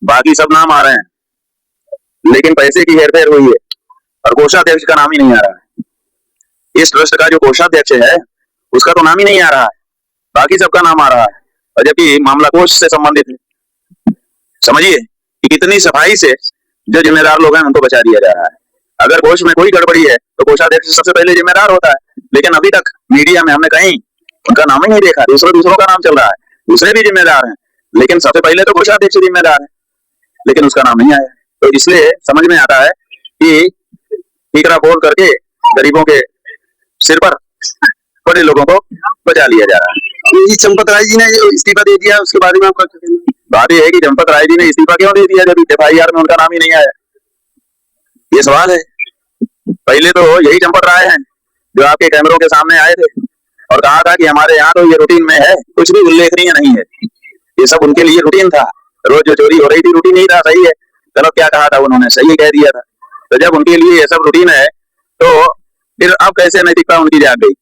बाकी सब नाम आ रहे हैं, लेकिन पैसे की हेरफेर हुई है और कोषाध्यक्ष का नाम ही नहीं आ रहा है। इस ट्रस्ट का जो कोषाध्यक्ष है उसका तो नाम ही नहीं आ रहा है, बाकी सबका नाम आ रहा है, और जबकि मामला कोष से संबंधित है। समझिए कि कितनी सफाई से जो जिम्मेदार लोग हैं उनको बचा दिया जा रहा है। अगर कोष में कोई गड़बड़ी है तो कोषाध्यक्ष सबसे पहले जिम्मेदार होता है, लेकिन अभी तक मीडिया में हमने कहीं उनका नाम ही नहीं देखा। दूसरों का नाम चल रहा है, दूसरे भी जिम्मेदार हैं, लेकिन सबसे पहले तो कोषाध्यक्ष जिम्मेदार है, लेकिन उसका नाम नहीं आया। तो इसलिए समझ में आता है कि ठीकरा बोल करके गरीबों के सिर पर बड़े लोगों को बचा लिया जा रहा है। चंपत राय जी ने जो इस्तीफा दे दिया उसके बारे में आपका क्या कहना है? बात यह है कि चंपत राय जी ने इस्तीफा क्यों दे दिया जब FIR में उनका नाम ही नहीं आया, ये सवाल है। पहले तो यही चंपत राय हैं जो आपके कैमरों के सामने आए थे और कहा था कि हमारे यहाँ तो ये रूटीन में है, कुछ भी उल्लेखनीय नहीं है। ये सब उनके लिए रूटीन था, रोज जो चोरी हो रही थी रूटीन ही था। सही है, गलत क्या कहा था उन्होंने, सही कह दिया था। तो जब उनके लिए ये सब रूटीन है तो फिर अब कैसे नैतिकता उनकी जाग गई?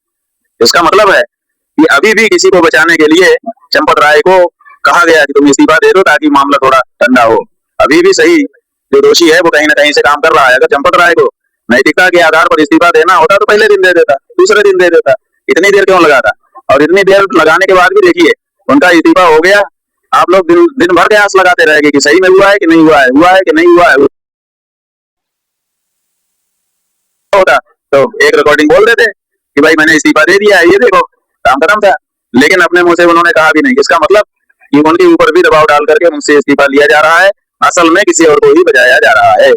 इसका मतलब है कि अभी भी किसी को बचाने के लिए चंपत राय को कहा गया कि तुम इस्तीफा दे दो ताकि मामला थोड़ा ठंडा हो। अभी भी सही जो दोषी है वो कहीं ना कहीं से काम कर रहा है। अगर चंपत राय को नैतिकता के आधार पर इस्तीफा देना होता तो पहले दिन दे देता, दूसरे दिन दे देता, इतनी देर क्यों लगाता? और इतनी देर लगाने के बाद भी देखिए उनका इस्तीफा हो गया। आप लोग दिन भर के आस लगाते रहेंगे कि सही में हुआ है कि नहीं हुआ है, हुआ है कि नहीं हुआ है। होता तो एक रिकॉर्डिंग बोल देते कि भाई मैंने इस्तीफा दे दिया है, ये देखो, काम खत्म था। लेकिन अपने मुंह से उन्होंने कहा भी नहीं। इसका मतलब कि उनके ऊपर भी दबाव डाल करके उनसे इस्तीफा लिया जा रहा है, असल में किसी और को ही बचाया जा रहा है।